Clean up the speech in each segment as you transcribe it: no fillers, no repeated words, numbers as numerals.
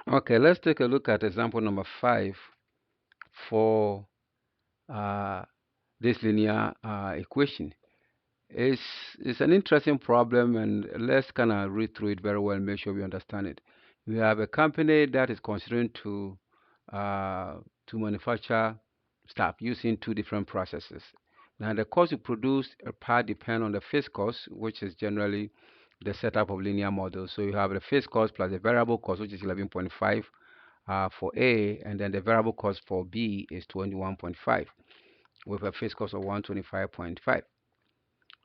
Okay, let's take a look at example number 5 for uh, this linear equation. It's, it's an interesting problem, and let's kind of read through it very well and make sure we understand it. We have a company that is considering uh, to manufacture stuff using two different processes. Now, the cost to produce a part depend on the fixed cost, which is generally the setup of linear models. So you have the fixed cost plus the variable cost, which is 11.5 for A, and then the variable cost for B is 21.5 with a fixed cost of 125.5.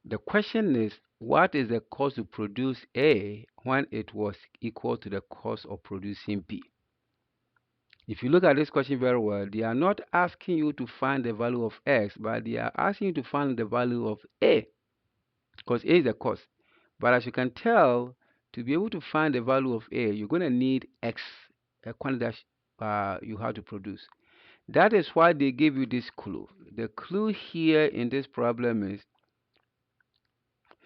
The question is, what is the cost to produce A when it was equal to the cost of producing B? If you look at this question very well, they are not asking you to find the value of X, but they are asking you to find the value of A, because A is the cost. But as you can tell, to be able to find the value of A, you're going to need X, a quantity that you have to produce. That is why they give you this clue. The clue here in this problem is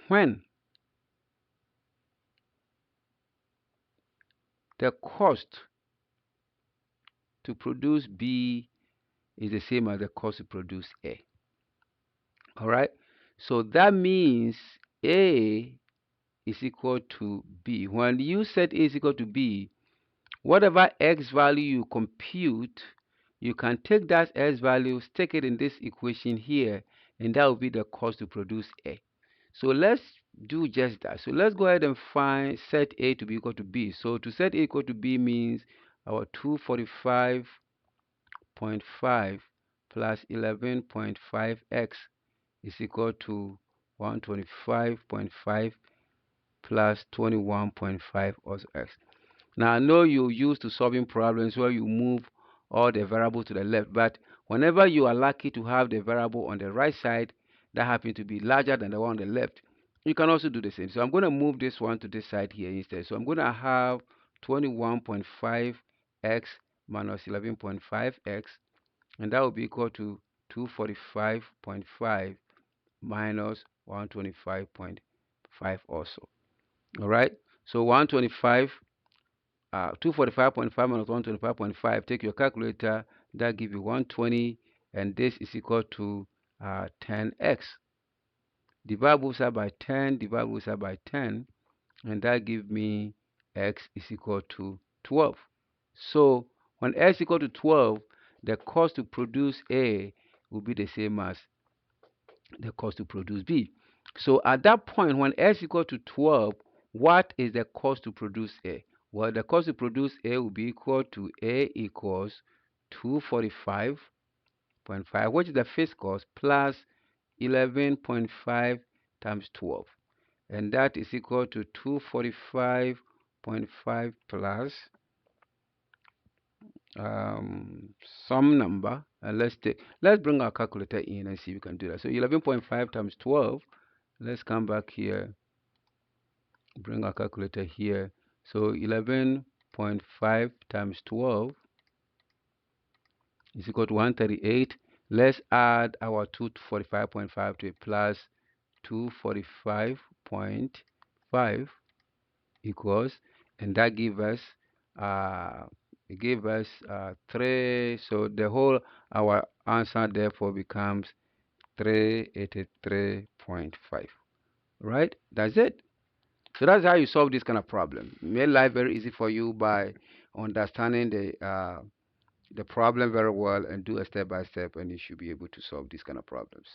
when the cost to produce B is the same as the cost to produce A. All right. So that means A is equal to B. When you set A is equal to B, whatever X value you compute, you can take that X value, stick it in this equation here, and that will be the cost to produce A. So let's do just that. So let's go ahead and find set A to be equal to B. So to set A equal to B means our 245.5 plus 11.5x is equal to 125.5 plus 21.5 also x. Now I know you're used to solving problems where you move all the variables to the left, but whenever you are lucky to have the variable on the right side that happens to be larger than the one on the left, you can also do the same. So I'm going to move this one to this side here instead. So I'm going to have 21.5x minus 11.5x, and that will be equal to 245.5 minus 125.5 also. All right. So 245.5 minus 125.5. Take your calculator. That gives you 120, and this is equal to 10x. Divide both sides by 10. Divide both sides by 10, and that gives me x is equal to 12. So when x is equal to 12, the cost to produce A will be the same as the cost to produce B. So at that point, when S equal to 12, what is the cost to produce A? Well, the cost to produce A will be equal to A equals 245.5, which is the fixed cost, plus 11.5 times 12. And that is equal to 245.5 plus um, some number. And let's bring our calculator in and see if we can do that. So 11.5 times 12. Let's come back here, bring our calculator here. So 11.5 times 12 is equal to 138. Let's add our 245.5 to it, plus 245.5 equals, and that uh, give us 3. So the whole, our answer therefore becomes 383.5. Right? That's it. So that's how you solve this kind of problem. Make life very easy for you by understanding the problem very well and do a step by step, and you should be able to solve these kind of problems.